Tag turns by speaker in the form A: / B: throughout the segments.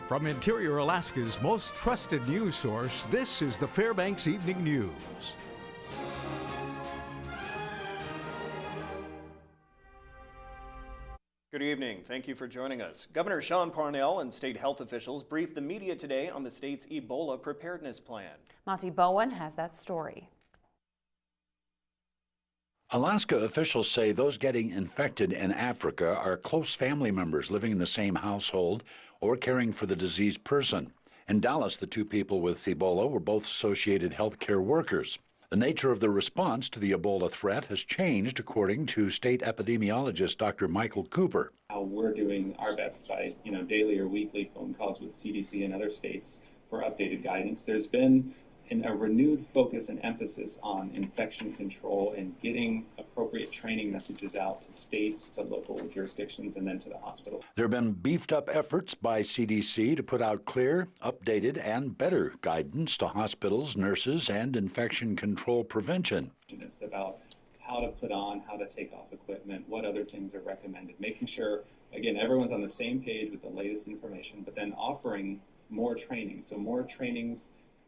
A: From Interior Alaska's most trusted news source, this is the Fbx Evening News.
B: Good evening. Thank you for joining us. Governor Sean Parnell and state health officials briefed the media today on the state's Ebola preparedness plan.
C: Monty Bowen has that story.
D: Alaska officials say those getting infected in Africa are close family members living in the same household or caring for the diseased person. In Dallas, the two people with Ebola were both associated healthcare workers. The nature of the response to the Ebola threat has changed, according to state epidemiologist Dr. Michael Cooper.
E: How we're doing our best by, daily or weekly phone calls with CDC and other states for updated guidance. There's been a renewed focus and emphasis on infection control and getting appropriate training messages out to states, to local jurisdictions, and then to the hospital.
D: There have been beefed up efforts by CDC to put out clear, updated, and better guidance to hospitals, nurses, and infection control prevention.
E: It's about how to put on, how to take off equipment, what other things are recommended, making sure, again, everyone's on the same page with the latest information, but then offering more training. So more trainings,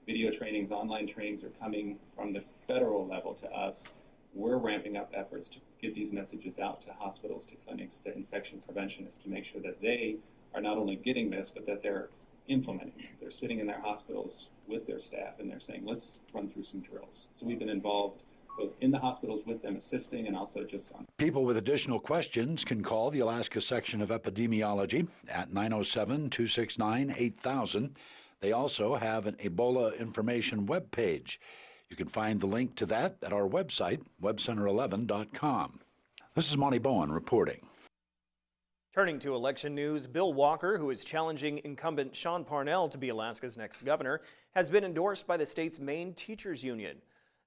E: video trainings, online trainings are coming from the federal level to us. We're ramping up efforts to get these messages out to hospitals, to clinics, to infection preventionists to make sure that they are not only getting this, but that they're implementing it. They're sitting in their hospitals with their staff and they're saying, let's run through some drills. So we've been involved both in the hospitals with them assisting and also just on.
D: People with additional questions can call the Alaska section of epidemiology at 907-269-8000. They also have an Ebola information webpage. You can find the link to that at our website, webcenter11.com. This is Monty Bowen reporting.
B: Turning to election news, Bill Walker, who is challenging incumbent Sean Parnell to be Alaska's next governor, has been endorsed by the state's main teachers union.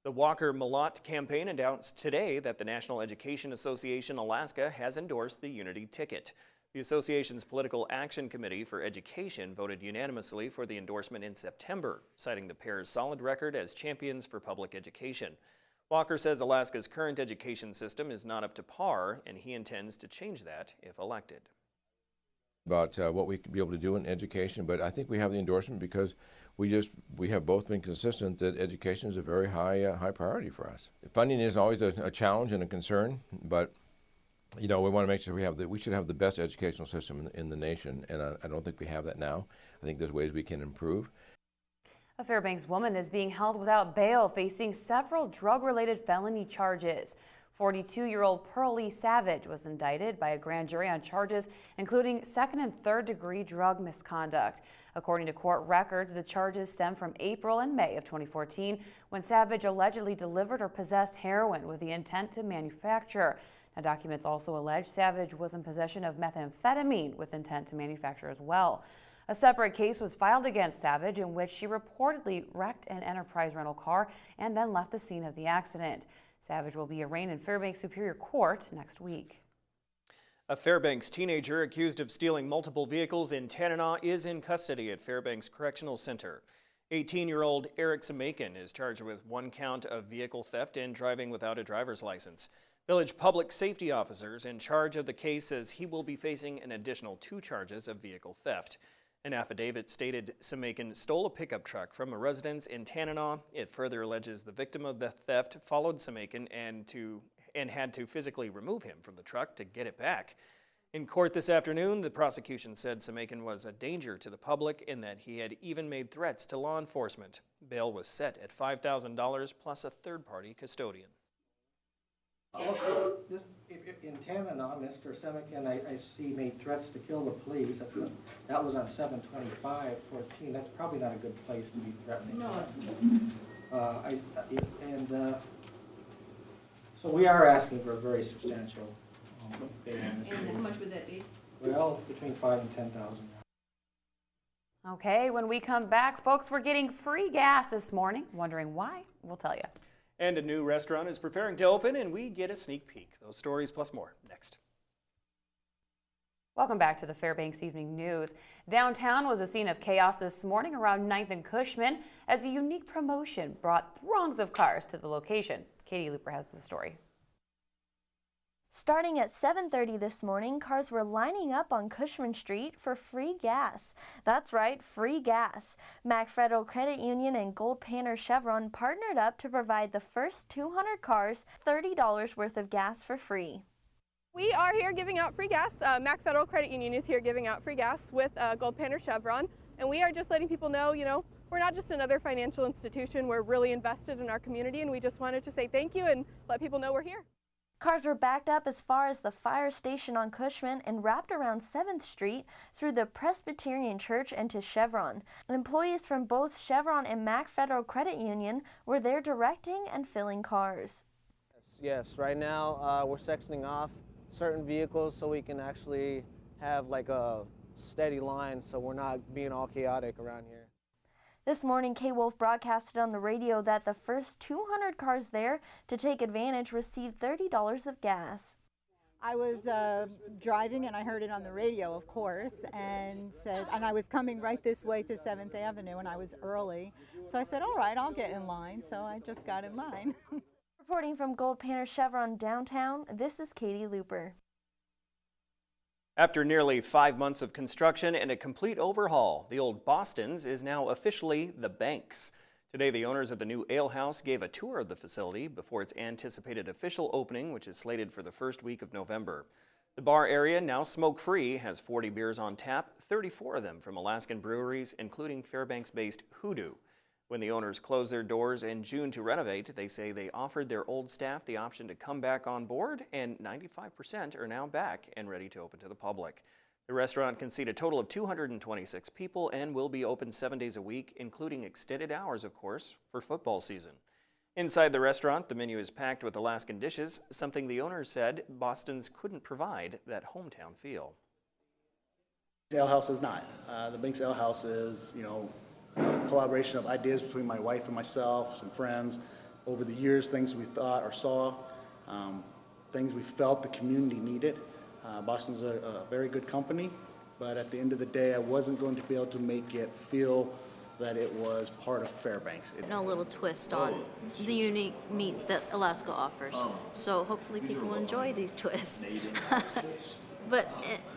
B: The Walker-Malott campaign announced today that the National Education Association Alaska has endorsed the Unity ticket. The association's Political Action Committee for Education voted unanimously for the endorsement in September, citing the pair's solid record as champions for public education. Walker says Alaska's current education system is not up to par, and he intends to change that if elected.
F: About what we could be able to do in education, but I think we have the endorsement because we have both been consistent that education is a very high priority for us. Funding is always a challenge and a concern, but we want to make sure we should have the best educational system in the nation, and I don't think we have that now. I think there's ways we can improve.
C: A Fairbanks woman is being held without bail, facing several drug-related felony charges. 42-year-old Pearl Lee Savage was indicted by a grand jury on charges including second and third degree drug misconduct. According to court records, the charges stem from April and May of 2014, when Savage allegedly delivered or possessed heroin with the intent to manufacture. Now, documents also allege Savage was in possession of methamphetamine with intent to manufacture as well. A separate case was filed against Savage in which she reportedly wrecked an Enterprise rental car and then left the scene of the accident. Savage will be arraigned in Fairbanks Superior Court next week.
B: A Fairbanks teenager accused of stealing multiple vehicles in Tanana is in custody at Fairbanks Correctional Center. 18-year-old Eric Samakin is charged with one count of vehicle theft and driving without a driver's license. Village public safety officers in charge of the case says he will be facing an additional 2 charges of vehicle theft. An affidavit stated Samakin stole a pickup truck from a residence in Tanana. It further alleges the victim of the theft followed Samakin and had to physically remove him from the truck to get it back. In court this afternoon, the prosecution said Samakin was a danger to the public and that he had even made threats to law enforcement. Bail was set at $5,000 plus a third-party custodian.
G: Also, in Tanana, Mr. Semikin, I see, made threats to kill the police. That was on 7/25/14. That's probably not a good place to be threatening. No, so we are asking for a very substantial bail in this case. And how much would that be? Well, between $5,000 and $10,000.
C: Okay, when we come back, folks, we're getting free gas this morning. Wondering why? We'll tell you.
B: And a new restaurant is preparing to open, and we get a sneak peek. Those stories plus more next.
C: Welcome back to the Fairbanks Evening News. Downtown was a scene of chaos this morning around 9th and Cushman as a unique promotion brought throngs of cars to the location. Katie Looper has the story.
H: Starting at 7:30 this morning, cars were lining up on Cushman Street for free gas. That's right, free gas. Mac Federal Credit Union and Gold Panner Chevron partnered up to provide the first 200 cars $30 worth of gas for free.
I: We are here giving out free gas. Mac Federal Credit Union is here giving out free gas with Gold Panner Chevron. And we are just letting people know, we're not just another financial institution. We're really invested in our community, and we just wanted to say thank you and let people know we're here.
H: Cars were backed up as far as the fire station on Cushman and wrapped around 7th Street through the Presbyterian Church and to Chevron. Employees from both Chevron and Mac Federal Credit Union were there directing and filling cars.
J: Yes, right now we're sectioning off certain vehicles so we can actually have like a steady line so we're not being all chaotic around here.
H: This morning, K-Wolf broadcasted on the radio that the first 200 cars there to take advantage received $30 of gas.
K: I was driving and I heard it on the radio, of course, and I was coming right this way to 7th Avenue and I was early. So I said, all right, I'll get in line. So I just got in line.
H: Reporting from Gold Panner Chevron downtown, this is Katie Looper.
B: After nearly 5 months of construction and a complete overhaul, the old Boston's is now officially the Banks. Today, the owners of the new ale house gave a tour of the facility before its anticipated official opening, which is slated for the first week of November. The bar area, now smoke-free, has 40 beers on tap, 34 of them from Alaskan breweries, including Fairbanks-based Hoodoo. When the owners closed their doors in June to renovate, they say they offered their old staff the option to come back on board, and 95% are now back and ready to open to the public. The restaurant can seat a total of 226 people and will be open 7 days a week, including extended hours, of course, for football season. Inside the restaurant, the menu is packed with Alaskan dishes, something the owners said Boston's couldn't provide that hometown feel.
L: The ale house is not. The Banks Ale House is, collaboration of ideas between my wife and myself, some friends. Over the years, things we thought or saw, things we felt the community needed. Boston's a very good company, but at the end of the day, I wasn't going to be able to make it feel that it was part of Fairbanks.
M: A little twist on the unique meats that Alaska offers. So hopefully people will enjoy these twists. But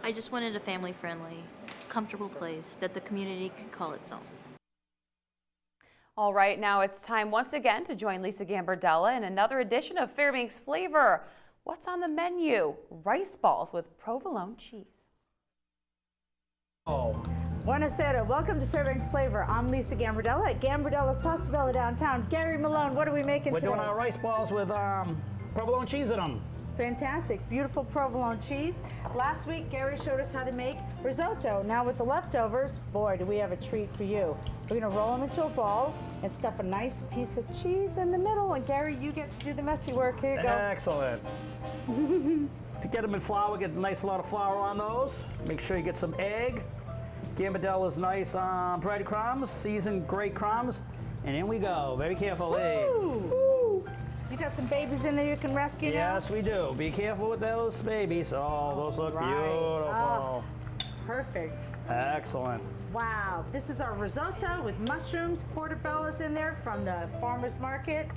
M: I just wanted a family-friendly, comfortable place that the community could call its own.
C: All right, now it's time once again to join Lisa Gambardella in another edition of Fairbanks Flavor. What's on the menu? Rice balls with provolone cheese.
N: Buonasera, welcome to Fairbanks Flavor. I'm Lisa Gambardella at Gambardella's Pasta Bella downtown. Gary Malone, what are we making today?
O: We're doing our rice balls with provolone cheese in them.
N: Fantastic, beautiful provolone cheese. Last week, Gary showed us how to make risotto. Now with the leftovers, boy, do we have a treat for you. We're gonna roll them into a ball and stuff a nice piece of cheese in the middle. And Gary, you get to do the messy work. Here you go.
O: Excellent. To get them in flour, get a nice lot of flour on those. Make sure you get some egg. Gambardella's nice breadcrumbs, seasoned great crumbs. And in we go, very carefully.
N: You got some babies in there you can rescue now?
O: Yes, we do. Be careful with those babies. Oh, those look beautiful.
N: Oh, perfect.
O: Excellent.
N: Wow, this is our risotto with mushrooms, portobello's in there from the farmer's market.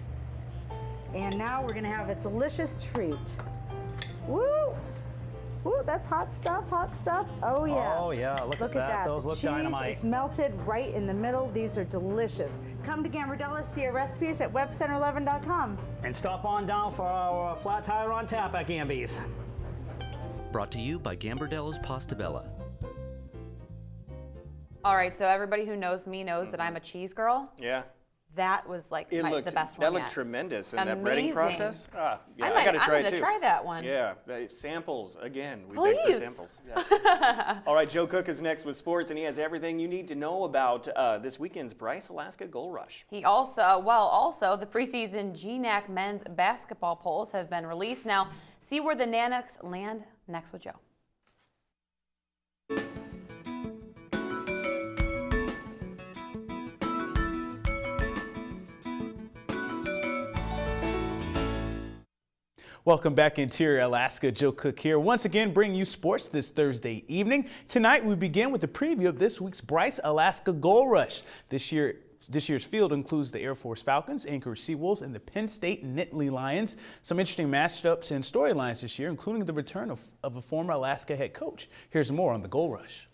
N: And now we're gonna have a delicious treat. Woo! Ooh, that's hot stuff, hot stuff. Oh yeah.
O: Oh yeah, look at that. Those look dynamite.
N: Cheese is melted right in the middle. These are delicious. Come to Gambardella, see our recipes at webcenter11.com.
O: And stop on down for our flat tire on tap at Gambies.
P: Brought to you by Gambardella's Pasta Bella.
C: All right, so everybody who knows me knows that I'm a cheese girl.
B: Yeah.
C: That was like the best one
B: That looked
C: yet.
B: tremendous. And
C: Amazing.
B: that breading process. Yeah,
C: I
B: got to try it too.
C: I'm going to try that one.
B: Yeah, samples again. We
C: Please.
B: beg for samples. Yes. All right, Joe Cook is next with sports, and he has everything you need to know about this weekend's Bryce Alaska Gold Rush.
C: He also the preseason GNAC men's basketball polls have been released. Now, see where the Nanooks land next with Joe.
Q: Welcome back, Interior Alaska. Joe Cook here, once again bringing you sports this Thursday evening. Tonight we begin with a preview of this week's Bryce Alaska Gold Rush. This year This year's field includes the Air Force Falcons, Anchorage Seawolves, and the Penn State Nittany Lions. Some interesting matchups and storylines this year, including the return of a former Alaska head coach. Here's more on the Gold Rush.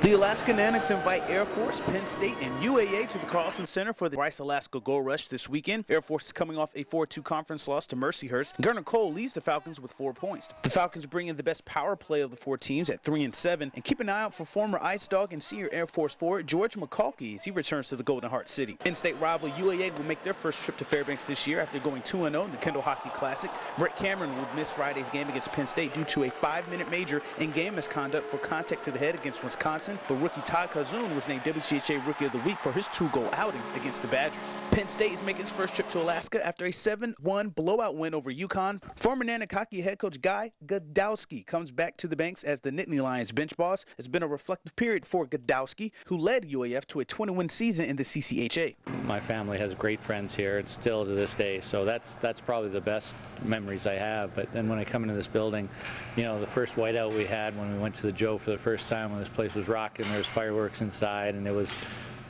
R: The Alaska Nanniks invite Air Force, Penn State, and UAA to the Carlson Center for the Bryce Alaska Gold Rush this weekend. Air Force is coming off a 4-2 conference loss to Mercyhurst. Gurner Cole leads the Falcons with 4 points. The Falcons bring in the best power play of the 4 teams at 3-7, and keep an eye out for former Ice Dog and senior Air Force forward George McCulkey as he returns to the Golden Heart City. In-state rival UAA will make their first trip to Fairbanks this year after going 2-0 in the Kendall Hockey Classic. Brett Cameron will miss Friday's game against Penn State due to a 5-minute major in game misconduct for contact to the head against Wisconsin, but rookie Todd Kazoon was named WCHA Rookie of the Week for his 2-goal outing against the Badgers. Penn State is making its first trip to Alaska after a 7-1 blowout win over UConn. Former Nanack hockey head coach Guy Godowski comes back to the Banks as the Nittany Lions bench boss. It's been a reflective period for Godowski, who led UAF to a 20-win season in the CCHA.
S: My family has great friends here, and still to this day, so that's probably the best memories I have. But then when I come into this building, you know, the first whiteout we had when we went to the Joe for the first time, when this place was rocking, there was fireworks inside, and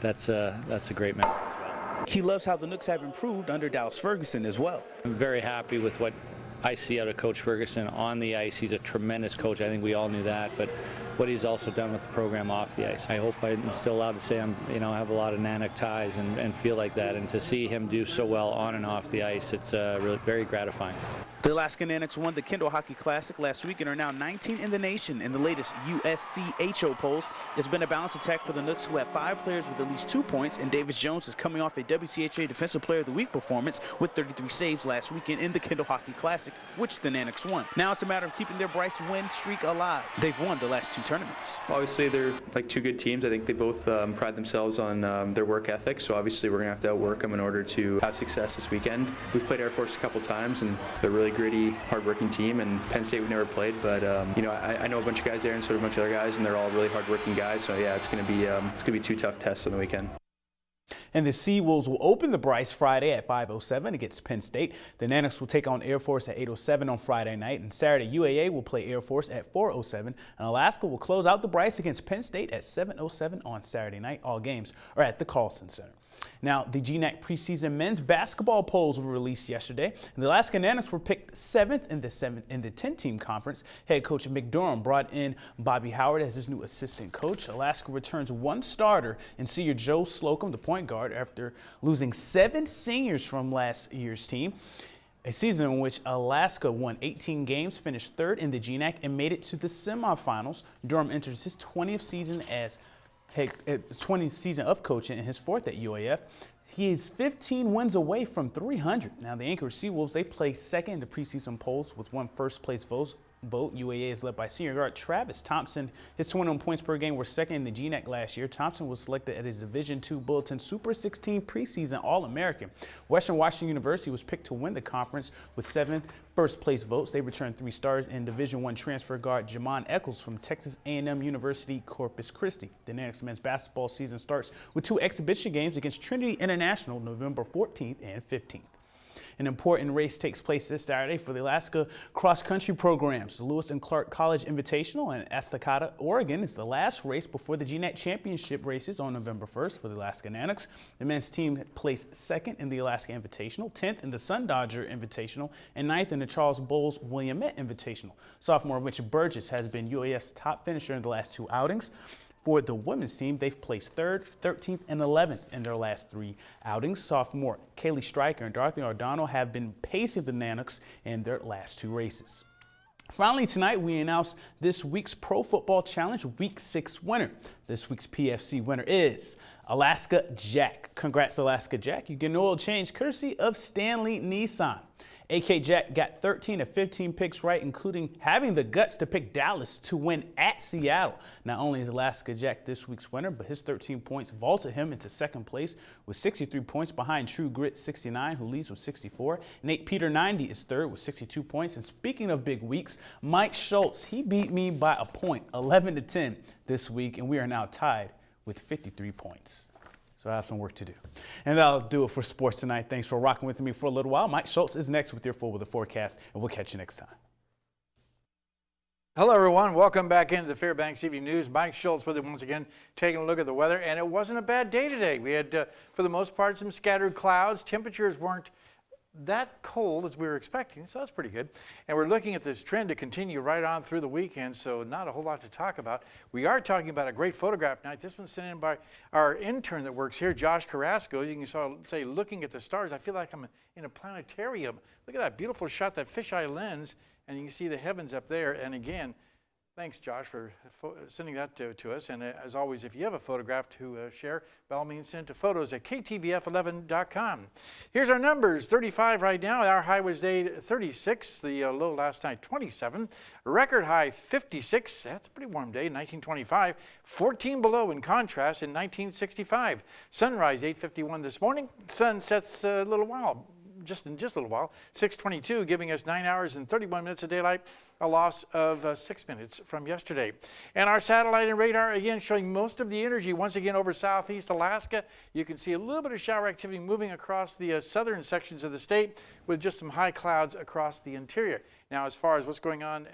S: that's a great memory as well.
R: He loves how the Nooks have improved under Dallas Ferguson as well.
S: I'm very happy with what I see out of Coach Ferguson on the ice. He's a tremendous coach. I think we all knew that, but what he's also done with the program off the ice. I hope I'm still allowed to say I have a lot of Nanack ties and feel like that, and to see him do so well on and off the ice, it's really very gratifying.
R: The Alaska Nanniks won the Kendall Hockey Classic last week and are now 19 in the nation in the latest USCHO polls. It's been a balanced attack for the Nooks, who have 5 players with at least 2 points, and Davis Jones is coming off a WCHA Defensive Player of the Week performance with 33 saves last weekend in the Kendall Hockey Classic, which the Nanniks won. Now it's a matter of keeping their Bryce win streak alive. They've won the last 2 tournaments.
T: Obviously, they're like 2 good teams. I think they both pride themselves on their work ethic, so obviously we're going to have to outwork them in order to have success this weekend. We've played Air Force a couple times, and they're really gritty, hard-working team, and Penn State we've never played, but I know a bunch of guys there and so do a bunch of other guys, and they're all really hard-working guys, so yeah, it's going to be 2 tough tests on the weekend.
Q: And the Seawolves will open the Bryce Friday at 5:07 against Penn State. The Nanniks will take on Air Force at 8:07 on Friday night, and Saturday UAA will play Air Force at 4:07, and Alaska will close out the Bryce against Penn State at 7:07 on Saturday night. All games are at the Carlson Center. Now, the GNAC preseason men's basketball polls were released yesterday, and the Alaska Nanniks were picked 7th in the 10-team conference. Head coach Mick Durham brought in Bobby Howard as his new assistant coach. Alaska returns 1 starter in senior Joe Slocum, the point guard, after losing 7 seniors from last year's team. A season in which Alaska won 18 games, finished 3rd in the GNAC, and made it to the semifinals. Durham enters his 20th season as 20th season of coaching and his 4th at UAF. He is 15 wins away from 300. Now, the Anchorage Seawolves, they placed 2nd in the preseason polls with 1 first-place vote. UAA is led by senior guard Travis Thompson. His 21 points per game were 2nd in the GNAC last year. Thompson was selected as a Division II Bulletin Super 16 preseason All-American. Western Washington University was picked to win the conference with 7 first-place votes. They returned 3 stars in Division I transfer guard Jamon Eccles from Texas A&M University Corpus Christi. The Nanniks men's basketball season starts with 2 exhibition games against Trinity International November 14th and 15th. An important race takes place this Saturday for the Alaska cross-country programs. The Lewis and Clark College Invitational in Estacada, Oregon is the last race before the GNAC Championship races on November 1st for the Alaska Nanniks. The men's team placed 2nd in the Alaska Invitational, 10th in the Sun Dodger Invitational, and 9th in the Charles Bowles Williamette Invitational. Sophomore Richard Burgess has been UAF's top finisher in the last 2 outings. For the women's team, they've placed 3rd, 13th, and 11th in their last 3 outings. Sophomore Kaylee Stryker and Dorothy O'Donnell have been pacing the Nanniks in their last 2 races. Finally, tonight, we announced this week's Pro Football Challenge Week 6 winner. This week's PFC winner is Alaska Jack. Congrats, Alaska Jack. You get an oil change courtesy of Stanley Nissan. AK Jack got 13 of 15 picks right, including having the guts to pick Dallas to win at Seattle. Not only is Alaska Jack this week's winner, but his 13 points vaulted him into 2nd place with 63 points behind True Grit 69, who leads with 64. Nate Peter 90 is 3rd with 62 points. And speaking of big weeks, Mike Schultz, he beat me by a point, 11-10 this week, and we are now tied with 53 points. So I have some work to do. And that'll do it for sports tonight. Thanks for rocking with me for a little while. Mike Schultz is next with your full weather forecast, and we'll catch you next time.
U: Hello, everyone. Welcome back into the Fbx Evening News. Mike Schultz with you once again, taking a look at the weather. And it wasn't a bad day today. We had, for the most part, some scattered clouds. Temperatures weren't that cold as we were expecting, so that's pretty good. And we're looking at this trend to continue right on through the weekend, so not a whole lot to talk about. We are talking about a great photograph night. This one's sent in by our intern that works here, Josh Carrasco. You can say, looking at the stars, I feel like I'm in a planetarium. Look at that beautiful shot, that fisheye lens, and you can see the heavens up there. And again, thanks, Josh, for sending that to us. And as always, if you have a photograph to share, by all means, send to photos@ktvf11.com. Here's our numbers. 35 right now. Our high was day 36. The low last night, 27. Record high, 56. That's a pretty warm day, 1925. 14 below in contrast in 1965. Sunrise, 8:51 this morning. Sun sets a little while. Just a little while, 6:22, giving us 9 hours and 31 minutes of daylight, a loss of 6 minutes from yesterday. And our satellite and radar, again, showing most of the energy once again over southeast Alaska. You can see a little bit of shower activity moving across the southern sections of the state with just some high clouds across the interior. Now, as far as what's going on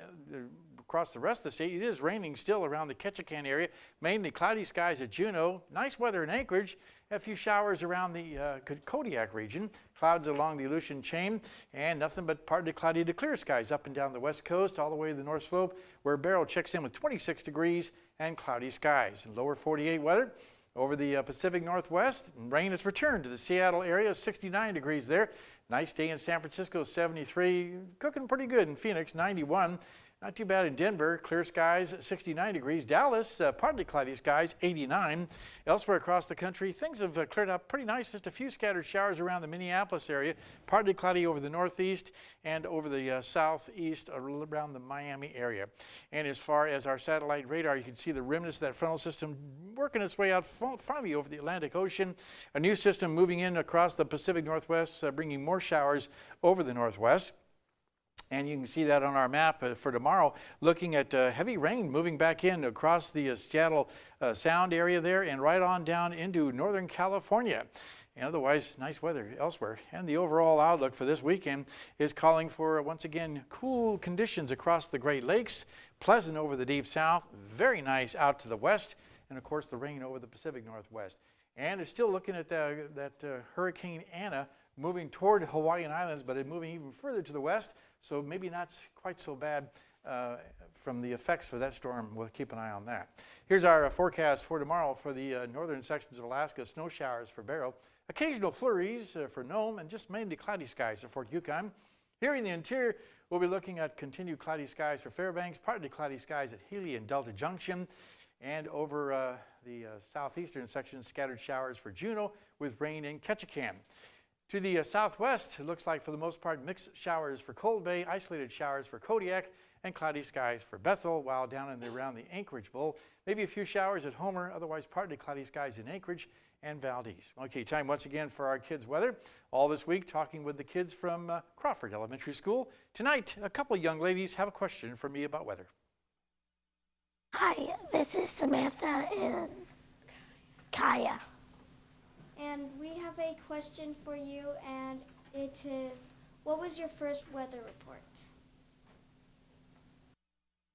U: across the rest of the state, it is raining still around the Ketchikan area, mainly cloudy skies at Juneau. Nice weather in Anchorage. A few showers around the Kodiak region, clouds along the Aleutian chain, and nothing but partly cloudy to clear skies up and down the west coast, all the way to the north slope, where Barrow checks in with 26 degrees and cloudy skies. And lower 48 weather over the Pacific Northwest. Rain has returned to the Seattle area, 69 degrees there. Nice day in San Francisco, 73. Cooking pretty good in Phoenix, 91. Not too bad in Denver, clear skies, 69 degrees. Dallas, partly cloudy skies, 89. Elsewhere across the country, things have cleared up pretty nice. Just a few scattered showers around the Minneapolis area, partly cloudy over the northeast and over the southeast around the Miami area. And as far as our satellite radar, you can see the remnants of that frontal system working its way out finally over the Atlantic Ocean. A new system moving in across the Pacific Northwest, bringing more showers over the northwest. And you can see that on our map for tomorrow, looking at heavy rain moving back in across the Seattle Sound area there and right on down into Northern California. And otherwise, nice weather elsewhere. And the overall outlook for this weekend is calling for, once again, cool conditions across the Great Lakes, pleasant over the Deep South, very nice out to the west, and of course the rain over the Pacific Northwest. And it's still looking at that Hurricane Anna moving toward Hawaiian Islands, but it's moving even further to the west, so maybe not quite so bad from the effects for that storm. We'll keep an eye on that. Here's our forecast for tomorrow for the northern sections of Alaska. Snow showers for Barrow, occasional flurries for Nome, and just mainly cloudy skies for Fort Yukon. Here in the interior, we'll be looking at continued cloudy skies for Fairbanks, partly cloudy skies at Healy and Delta Junction, and over the southeastern section, scattered showers for Juneau with rain in Ketchikan. To the southwest, it looks like for the most part mixed showers for Cold Bay, isolated showers for Kodiak, and cloudy skies for Bethel, while down and around the Anchorage Bowl, maybe a few showers at Homer, otherwise partly cloudy skies in Anchorage and Valdez. Okay, time once again for our kids' weather. All this week talking with the kids from Crawford Elementary School. Tonight, a couple of young ladies have a question for me about weather.
V: Hi, this is Samantha and Kaya.
W: And we have a question for you, and it is, what was your first weather report?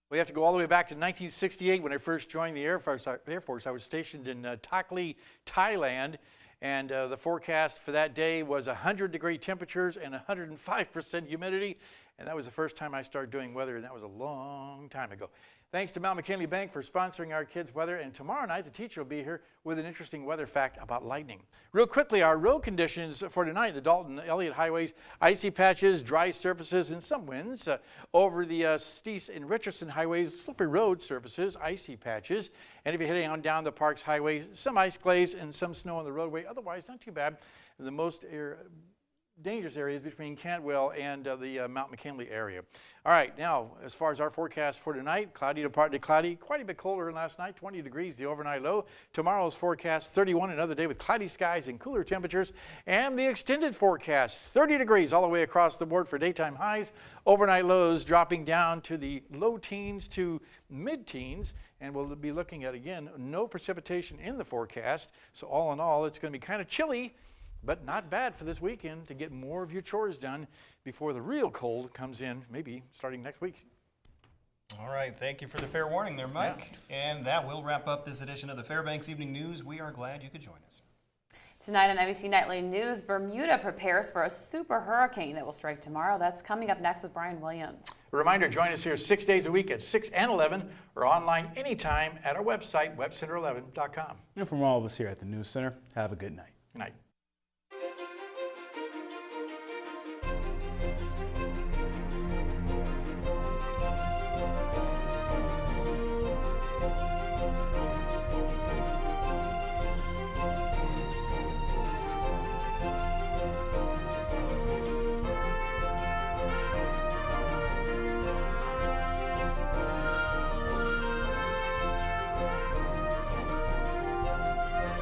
U: We have to go all the way back to 1968 when I first joined the Air Force. I was stationed in Takli, Thailand, and the forecast for that day was 100-degree temperatures and 105% humidity, and that was the first time I started doing weather, and that was a long time ago. Thanks to Mount McKinley Bank for sponsoring our kids' weather. And tomorrow night, the teacher will be here with an interesting weather fact about lightning. Real quickly, our road conditions for tonight, the Dalton-Elliott highways, icy patches, dry surfaces, and some winds. Over the Steese and Richardson highways, slippery road surfaces, icy patches. And if you're heading on down the Parks Highway, some ice glaze and some snow on the roadway. Otherwise, not too bad. The most dangerous areas between Cantwell and the Mount McKinley area. All right, now, as far as our forecast for tonight, cloudy to partly cloudy, quite a bit colder than last night, 20 degrees the overnight low. Tomorrow's forecast, 31, another day with cloudy skies and cooler temperatures. And the extended forecast, 30 degrees all the way across the board for daytime highs. Overnight lows dropping down to the low teens to mid-teens. And we'll be looking at, again, no precipitation in the forecast. So all in all, it's going to be kind of chilly, but not bad for this weekend to get more of your chores done before the real cold comes in, maybe starting next week.
B: All right, thank you for the fair warning there, Mike. Yeah. And that will wrap up this edition of the Fbx Evening News. We are glad you could join us.
C: Tonight on NBC Nightly News, Bermuda prepares for a super hurricane that will strike tomorrow. That's coming up next with Brian Williams.
U: A reminder, join us here 6 days a week at 6 and 11 or online anytime at our website, webcenter11.com.
Q: And from all of us here at the News Center, have a good night.
U: Good night.